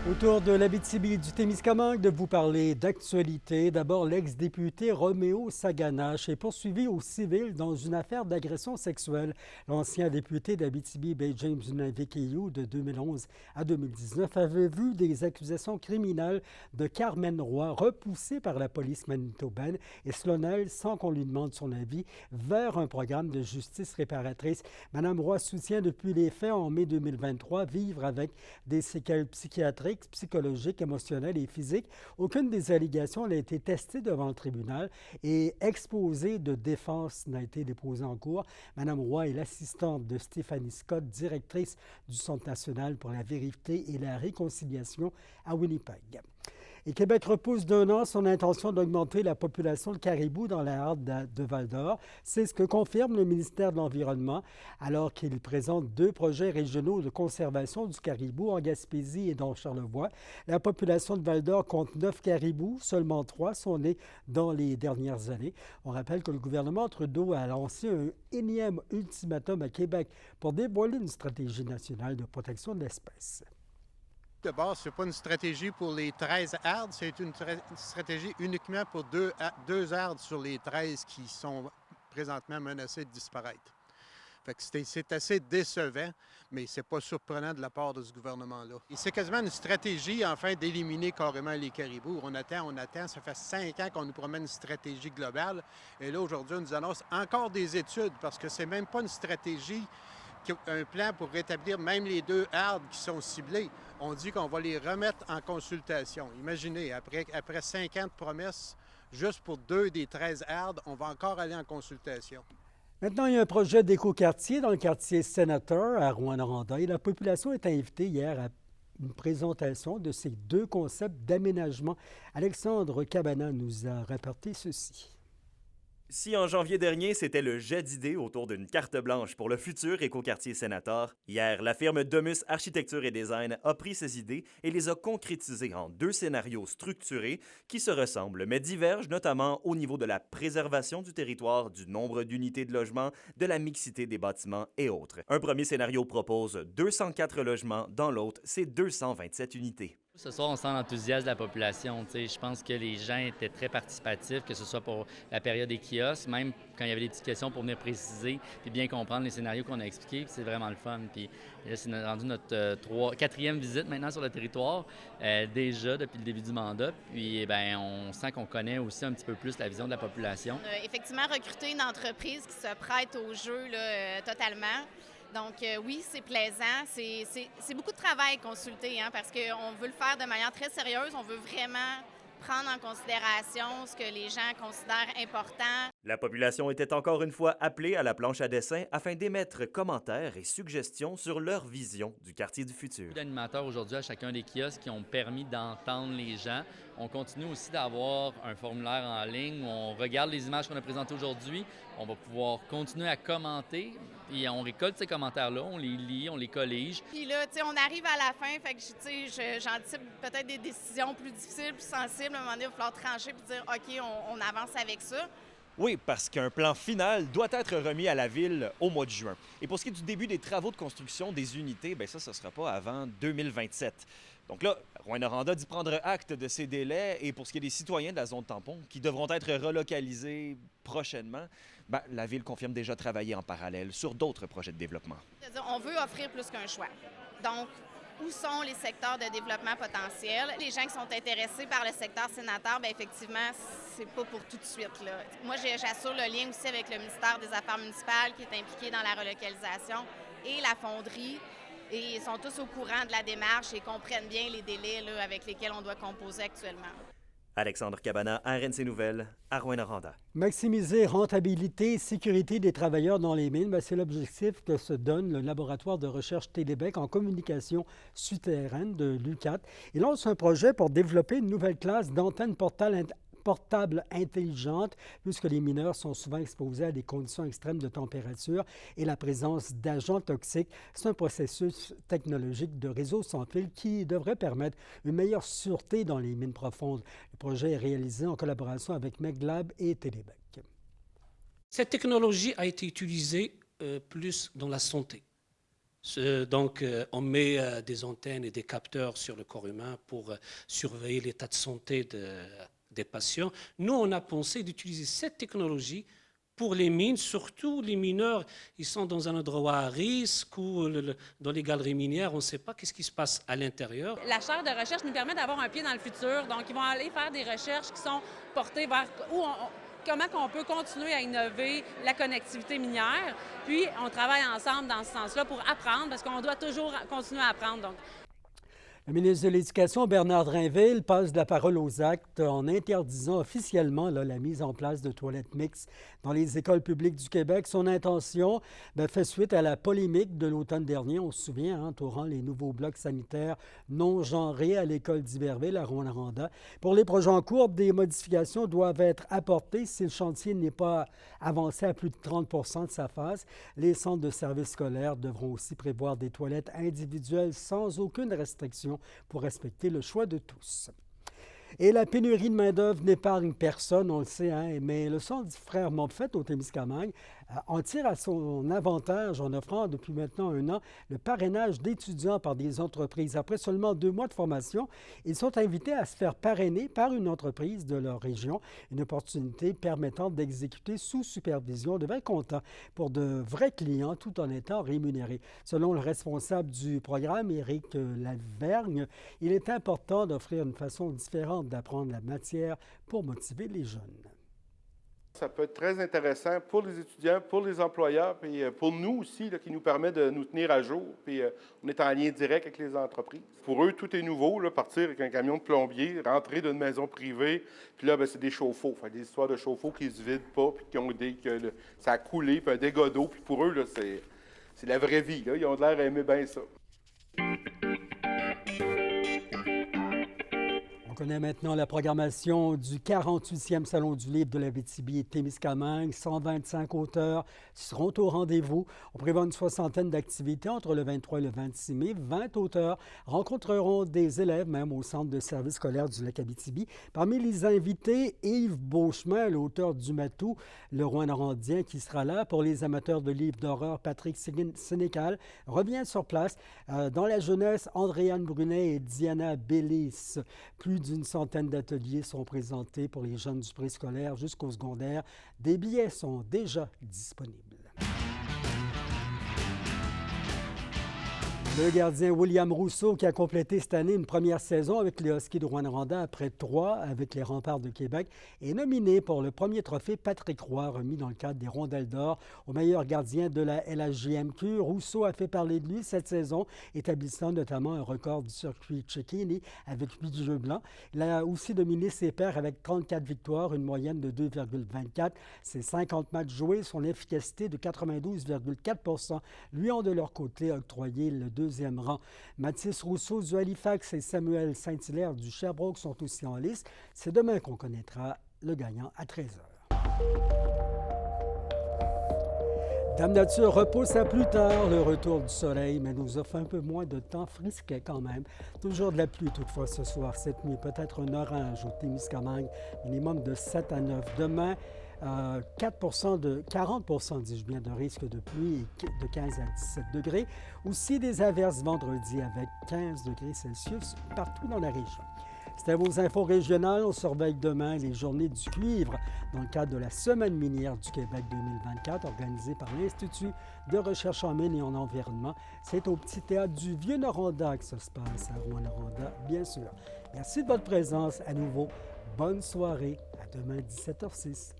Autour de l'Abitibi et du Témiscamingue, de vous parler d'actualité. D'abord, l'ex-député Roméo Saganache est poursuivi au civil dans une affaire d'agression sexuelle. L'ancien député d'Abitibi, Bay James Nunavik-Eyou, de 2011 à 2019, avait vu des accusations criminelles de Carmen Roy repoussées par la police manitobaine et selon sans qu'on lui demande son avis, vers un programme de justice réparatrice. Madame Roy soutient depuis les faits en mai 2023 vivre avec des séquelles psychiatriques, psychologiques, émotionnelles et physiques. Aucune des allégations n'a été testée devant le tribunal et exposé de défense n'a été déposé en cours. Madame Roy est l'assistante de Stéphanie Scott, directrice du Centre national pour la vérité et la réconciliation à Winnipeg. Et Québec repousse d'un an son intention d'augmenter la population de caribous dans la harde de Val-d'Or. C'est ce que confirme le ministère de l'Environnement alors qu'il présente 2 projets régionaux de conservation du caribou en Gaspésie et dans Charlevoix. La population de Val-d'Or compte 9 caribous, seulement 3 sont nés dans les dernières années. On rappelle que le gouvernement Trudeau a lancé un énième ultimatum à Québec pour dévoiler une stratégie nationale de protection de l'espèce. De base, ce n'est pas une stratégie pour les 13 hardes, c'est une stratégie uniquement pour deux hardes sur les 13 qui sont présentement menacées de disparaître. Fait que c'est assez décevant, mais c'est pas surprenant de la part de ce gouvernement-là. Et c'est quasiment une stratégie, enfin, d'éliminer carrément les caribous. On attend, ça fait 5 ans qu'on nous promet une stratégie globale, et là, aujourd'hui, on nous annonce encore des études, parce que c'est même pas une stratégie, un plan pour rétablir même les 2 hardes qui sont ciblées. On dit qu'on va les remettre en consultation. Imaginez, après 5 ans de promesses, juste pour 2 des 13 hardes, on va encore aller en consultation. Maintenant, il y a un projet d'écoquartier dans le quartier Sénateur à Rouyn-Noranda et la population est invitée hier à une présentation de ces 2 concepts d'aménagement. Alexandre Cabana nous a rapporté ceci. Si en janvier dernier, c'était le jet d'idées autour d'une carte blanche pour le futur écoquartier Sénator, hier, la firme Domus Architecture et Design a pris ces idées et les a concrétisées en 2 scénarios structurés qui se ressemblent mais divergent notamment au niveau de la préservation du territoire, du nombre d'unités de logement, de la mixité des bâtiments et autres. Un premier scénario propose 204 logements, dans l'autre, c'est 227 unités. Ce soir, on sent l'enthousiasme de la population. Je pense que les gens étaient très participatifs, que ce soit pour la période des kiosques, même quand il y avait des petites questions pour venir préciser puis bien comprendre les scénarios qu'on a expliqués. C'est vraiment le fun. Puis là, c'est rendu notre 4e visite maintenant sur le territoire, déjà depuis le début du mandat. Puis on sent qu'on connaît aussi un petit peu plus la vision de la population. Effectivement, recruter une entreprise qui se prête au jeu là, totalement. Donc oui, c'est plaisant. C'est beaucoup de travail consulter, parce qu'on veut le faire de manière très sérieuse. On veut vraiment prendre en considération ce que les gens considèrent important. La population était encore une fois appelée à la planche à dessin afin d'émettre commentaires et suggestions sur leur vision du quartier du futur. Beaucoup d'animateurs aujourd'hui à chacun des kiosques qui ont permis d'entendre les gens. On continue aussi d'avoir un formulaire en ligne où on regarde les images qu'on a présentées aujourd'hui. On va pouvoir continuer à commenter, puis on récolte ces commentaires-là, on les lit, on les collige. Puis là, tu sais, on arrive à la fin, fait que, tu sais, j'anticipe peut-être des décisions plus difficiles, plus sensibles. À un moment donné, il va falloir trancher puis dire, OK, on avance avec ça. Oui, parce qu'un plan final doit être remis à la Ville au mois de juin. Et pour ce qui est du début des travaux de construction des unités, bien ça ne sera pas avant 2027. Donc là, Rouyn-Noranda dit prendre acte de ces délais. Et pour ce qui est des citoyens de la zone tampon, qui devront être relocalisés prochainement, bien, la Ville confirme déjà travailler en parallèle sur d'autres projets de développement. C'est-à-dire, on veut offrir plus qu'un choix. Donc, où sont les secteurs de développement potentiels? Les gens qui sont intéressés par le secteur Sénator, bien effectivement, c'est pas pour tout de suite, là. Moi, j'assure le lien aussi avec le ministère des Affaires municipales qui est impliqué dans la relocalisation et la fonderie. Et ils sont tous au courant de la démarche et comprennent bien les délais là, avec lesquels on doit composer actuellement. Alexandre Cabana, RNC Nouvelles, à Rouyn-Noranda. Maximiser rentabilité et sécurité des travailleurs dans les mines, c'est l'objectif que se donne le laboratoire de recherche Télébec en communication souterraine de l'UQAT. Il lance un projet pour développer une nouvelle classe d'antennes portables intelligentes, puisque les mineurs sont souvent exposés à des conditions extrêmes de température et la présence d'agents toxiques. C'est un processus technologique de réseau sans fil qui devrait permettre une meilleure sûreté dans les mines profondes. Le projet est réalisé en collaboration avec Meglab et Télébec. Cette technologie a été utilisée plus dans la santé. On met des antennes et des capteurs sur le corps humain pour surveiller l'état de santé des patients. Nous, on a pensé d'utiliser cette technologie pour les mines, surtout les mineurs, ils sont dans un endroit à risque ou dans les galeries minières, on ne sait pas qu'est-ce qui se passe à l'intérieur. La chaire de recherche nous permet d'avoir un pied dans le futur. Donc, ils vont aller faire des recherches qui sont portées vers comment on peut continuer à innover la connectivité minière. Puis, on travaille ensemble dans ce sens-là pour apprendre, parce qu'on doit toujours continuer à apprendre. Donc, le ministre de l'Éducation, Bernard Drinville, passe de la parole aux actes en interdisant officiellement la mise en place de toilettes mixtes dans les écoles publiques du Québec. Son intention fait suite à la polémique de l'automne dernier, on se souvient, entourant les nouveaux blocs sanitaires non genrés à l'école d'Iberville à Rouyn-Noranda. Pour les projets en cours, des modifications doivent être apportées si le chantier n'est pas avancé à plus de 30 % de sa phase. Les centres de services scolaires devront aussi prévoir des toilettes individuelles sans aucune restriction pour respecter le choix de tous. Et la pénurie de main-d'œuvre n'épargne personne, on le sait, mais le Centre du frère Montfett au Témiscamingue en tire à son avantage en offrant depuis maintenant 1 an le parrainage d'étudiants par des entreprises. Après seulement 2 mois de formation, ils sont invités à se faire parrainer par une entreprise de leur région, une opportunité permettant d'exécuter sous supervision de 20 comptants pour de vrais clients tout en étant rémunérés. Selon le responsable du programme, Éric Lavergne, il est important d'offrir une façon différente d'apprendre la matière pour motiver les jeunes. Ça peut être très intéressant pour les étudiants, pour les employeurs, puis pour nous aussi, qui nous permet de nous tenir à jour. Puis on est en lien direct avec les entreprises. Pour eux, tout est nouveau, partir avec un camion de plombier, rentrer d'une maison privée, puis là, c'est des chauffe-eau. Des histoires de chauffe-eau qui ne se vident pas, puis que ça a coulé, puis un dégât d'eau. Puis pour eux, là, c'est la vraie vie. Ils ont l'air d'aimer bien ça. On connaît maintenant la programmation du 48e Salon du livre de l'Abitibi-Témiscamingue. 125 auteurs seront au rendez-vous. On prévoit une 60aine d'activités entre le 23 et le 26 mai. 20 auteurs rencontreront des élèves, même au Centre de services scolaires du Lac-Abitibi. Parmi les invités, Yves Beauchemin, l'auteur du Matou, le Rouyn-Norandien, qui sera là. Pour les amateurs de livres d'horreur, Patrick Sénécal revient sur place. Dans la jeunesse, Andréane Brunet et Diana Bellis. Plus d'une centaine d'ateliers sont présentés pour les jeunes du préscolaire jusqu'au secondaire. Des billets sont déjà disponibles. Le gardien William Rousseau, qui a complété cette année une première saison avec les Huskies de Rouyn-Noranda après 3 avec les Remparts de Québec, est nominé pour le premier trophée Patrick Roy, remis dans le cadre des Rondelles d'or au meilleur gardien de la LHJMQ. Rousseau a fait parler de lui cette saison, établissant notamment un record du circuit Cecchini avec 8 jeux blancs. Il a aussi dominé ses pairs avec 34 victoires, une moyenne de 2,24. Ses 50 matchs joués, son efficacité de 92,4 % lui ont de leur côté octroyé le 2e rang. Mathis Rousseau du Halifax et Samuel Saint-Hilaire du Sherbrooke sont aussi en lice. C'est demain qu'on connaîtra le gagnant à 13h. Dame Nature repousse à plus tard le retour du soleil, mais nous offre un peu moins de temps frisquet quand même. Toujours de la pluie toutefois ce soir, cette nuit. Peut-être un orage au Témiscamingue, minimum de 7 à 9. Demain, 40 dis-je bien, de risque de pluie et de 15 à 17 degrés. Aussi des averses vendredi avec 15 degrés Celsius partout dans la région. C'était vos infos régionales. On surveille demain les journées du cuivre dans le cadre de la Semaine minière du Québec 2024 organisée par l'Institut de recherche en mines et en environnement. C'est au Petit Théâtre du Vieux-Noranda que ça se passe à Rouyn-Noranda, bien sûr. Merci de votre présence à nouveau. Bonne soirée. À demain, 17h06.